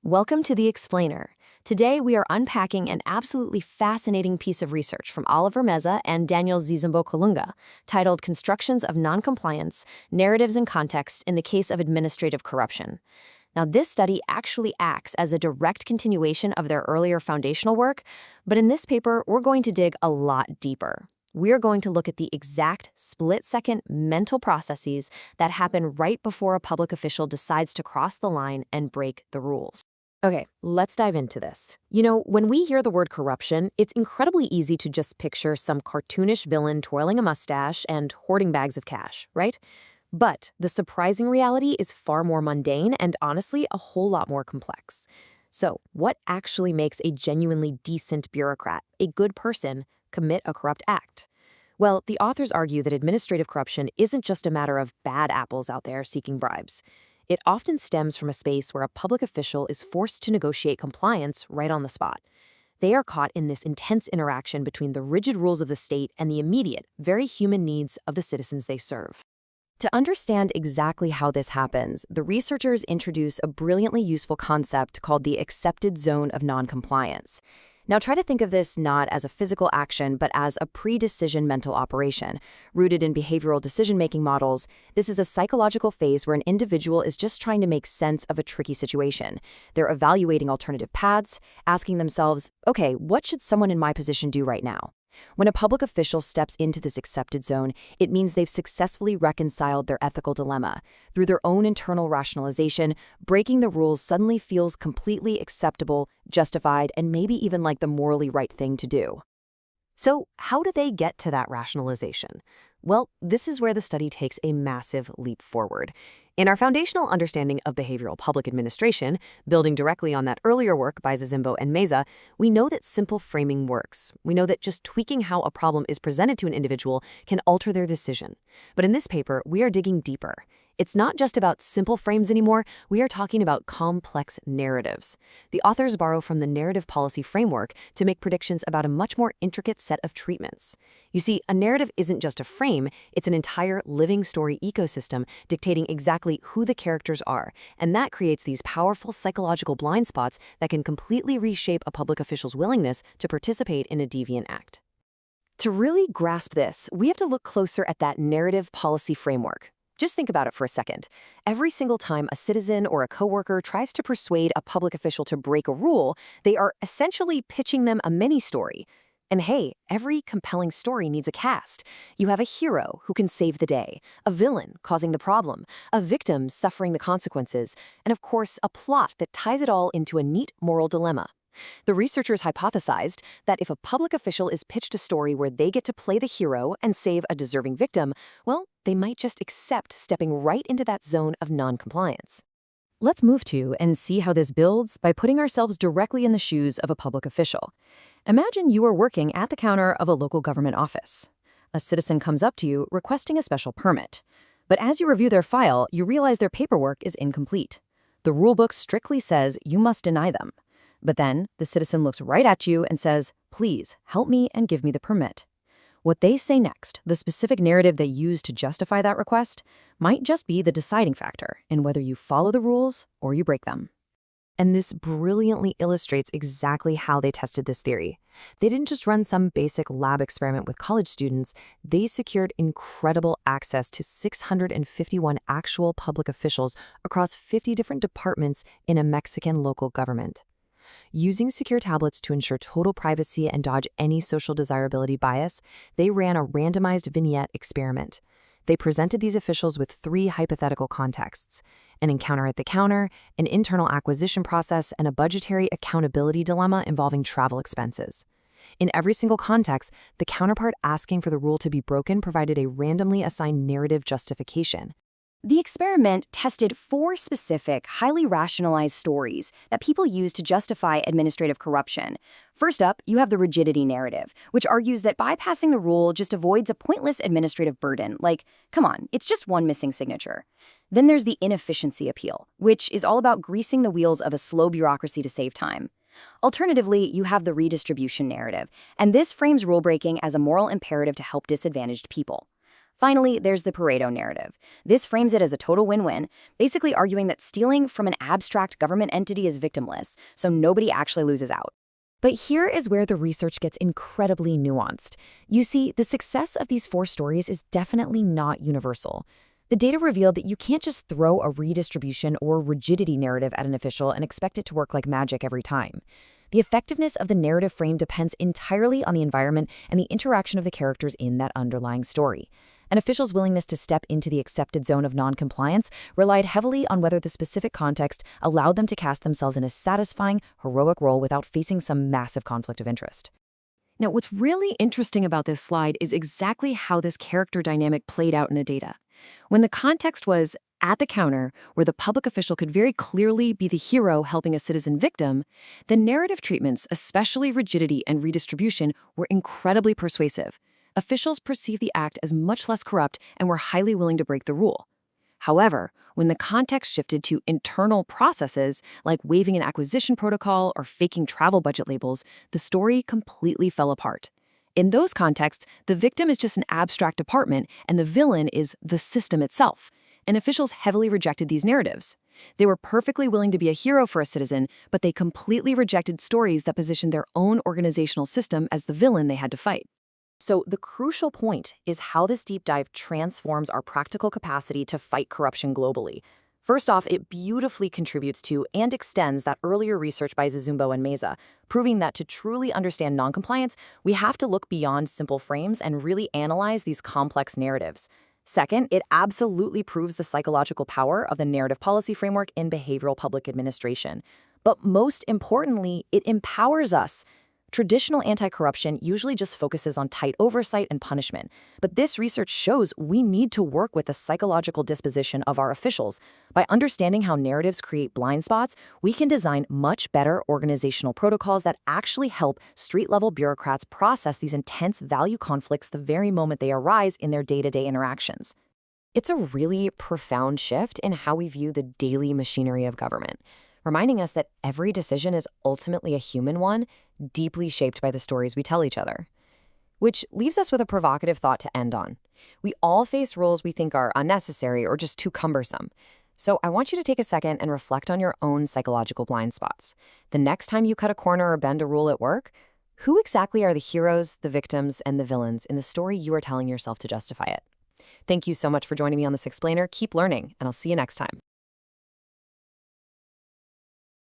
Welcome to The Explainer. Today we are unpacking an absolutely fascinating piece of research from Oliver Meza and Daniel Zizimbo Kalunga, titled Constructions of Noncompliance, Narratives and Context in the Case of Administrative Corruption. Now, this study actually acts as a direct continuation of their earlier foundational work, but in this paper, we're going to dig a lot deeper. We are going to look at the exact split-second mental processes that happen right before a public official decides to cross the line and break the rules. Okay, let's dive into this. When we hear the word corruption, it's incredibly easy to just picture some cartoonish villain twirling a mustache and hoarding bags of cash, right? But the surprising reality is far more mundane and honestly a whole lot more complex. So, what actually makes a genuinely decent bureaucrat, a good person, commit a corrupt act? Well, the authors argue that administrative corruption isn't just a matter of bad apples out there seeking bribes. It often stems from a space where a public official is forced to negotiate compliance right on the spot. They are caught in this intense interaction between the rigid rules of the state and the immediate, very human needs of the citizens they serve. To understand exactly how this happens, the researchers introduce a brilliantly useful concept called the accepted zone of noncompliance. Now try to think of this not as a physical action, but as a pre-decision mental operation. Rooted in behavioral decision-making models, this is a psychological phase where an individual is just trying to make sense of a tricky situation. They're evaluating alternative paths, asking themselves, okay, what should someone in my position do right now? When a public official steps into this accepted zone, it means they've successfully reconciled their ethical dilemma. Through their own internal rationalization, breaking the rules suddenly feels completely acceptable, justified, and maybe even like the morally right thing to do. So, how do they get to that rationalization? Well, this is where the study takes a massive leap forward. In our foundational understanding of behavioral public administration, building directly on that earlier work by Zizimbo and Meza, we know that simple framing works. We know that just tweaking how a problem is presented to an individual can alter their decision. But in this paper, we are digging deeper. It's not just about simple frames anymore, we are talking about complex narratives. The authors borrow from the narrative policy framework to make predictions about a much more intricate set of treatments. You see, a narrative isn't just a frame, it's an entire living story ecosystem dictating exactly who the characters are, and that creates these powerful psychological blind spots that can completely reshape a public official's willingness to participate in a deviant act. To really grasp this, we have to look closer at that narrative policy framework. Just think about it for a second. Every single time a citizen or a coworker tries to persuade a public official to break a rule, they are essentially pitching them a mini-story. And hey, every compelling story needs a cast. You have a hero who can save the day, a villain causing the problem, a victim suffering the consequences, and of course, a plot that ties it all into a neat moral dilemma. The researchers hypothesized that if a public official is pitched a story where they get to play the hero and save a deserving victim, well, they might just accept stepping right into that zone of noncompliance. Let's move to and see how this builds by putting ourselves directly in the shoes of a public official. Imagine you are working at the counter of a local government office. A citizen comes up to you requesting a special permit. But as you review their file, you realize their paperwork is incomplete. The rulebook strictly says you must deny them. But then, the citizen looks right at you and says, please, help me and give me the permit. What they say next, the specific narrative they use to justify that request, might just be the deciding factor in whether you follow the rules or you break them. And this brilliantly illustrates exactly how they tested this theory. They didn't just run some basic lab experiment with college students, they secured incredible access to 651 actual public officials across 50 different departments in a Mexican local government. Using secure tablets to ensure total privacy and dodge any social desirability bias, they ran a randomized vignette experiment. They presented these officials with 3 hypothetical contexts: an encounter at the counter, an internal acquisition process, and a budgetary accountability dilemma involving travel expenses. In every single context, the counterpart asking for the rule to be broken provided a randomly assigned narrative justification. The experiment tested 4 specific, highly rationalized stories that people use to justify administrative corruption. First up, you have the rigidity narrative, which argues that bypassing the rule just avoids a pointless administrative burden, like, come on, it's just one missing signature. Then there's the inefficiency appeal, which is all about greasing the wheels of a slow bureaucracy to save time. Alternatively, you have the redistribution narrative, and this frames rule-breaking as a moral imperative to help disadvantaged people. Finally, there's the Pareto narrative. This frames it as a total win-win, basically arguing that stealing from an abstract government entity is victimless, so nobody actually loses out. But here is where the research gets incredibly nuanced. You see, the success of these 4 stories is definitely not universal. The data revealed that you can't just throw a redistribution or rigidity narrative at an official and expect it to work like magic every time. The effectiveness of the narrative frame depends entirely on the environment and the interaction of the characters in that underlying story. An official's willingness to step into the accepted zone of noncompliance relied heavily on whether the specific context allowed them to cast themselves in a satisfying, heroic role without facing some massive conflict of interest. Now, what's really interesting about this slide is exactly how this character dynamic played out in the data. When the context was at the counter, where the public official could very clearly be the hero helping a citizen victim, the narrative treatments, especially rigidity and redistribution, were incredibly persuasive. Officials perceived the act as much less corrupt and were highly willing to break the rule. However, when the context shifted to internal processes, like waiving an acquisition protocol or faking travel budget labels, the story completely fell apart. In those contexts, the victim is just an abstract department and the villain is the system itself. And officials heavily rejected these narratives. They were perfectly willing to be a hero for a citizen, but they completely rejected stories that positioned their own organizational system as the villain they had to fight. So the crucial point is how this deep dive transforms our practical capacity to fight corruption globally. First off, it beautifully contributes to and extends that earlier research by Zizumbo and Meza, proving that to truly understand noncompliance, we have to look beyond simple frames and really analyze these complex narratives. Second, it absolutely proves the psychological power of the narrative policy framework in behavioral public administration. But most importantly, it empowers us. Traditional anti-corruption usually just focuses on tight oversight and punishment, but this research shows we need to work with the psychological disposition of our officials. By understanding how narratives create blind spots, we can design much better organizational protocols that actually help street-level bureaucrats process these intense value conflicts the very moment they arise in their day-to-day interactions. It's a really profound shift in how we view the daily machinery of government, reminding us that every decision is ultimately a human one, deeply shaped by the stories we tell each other. Which leaves us with a provocative thought to end on. We all face roles we think are unnecessary or just too cumbersome. So I want you to take a second and reflect on your own psychological blind spots. The next time you cut a corner or bend a rule at work, who exactly are the heroes, the victims, and the villains in the story you are telling yourself to justify it? Thank you so much for joining me on this explainer. Keep learning, and I'll see you next time.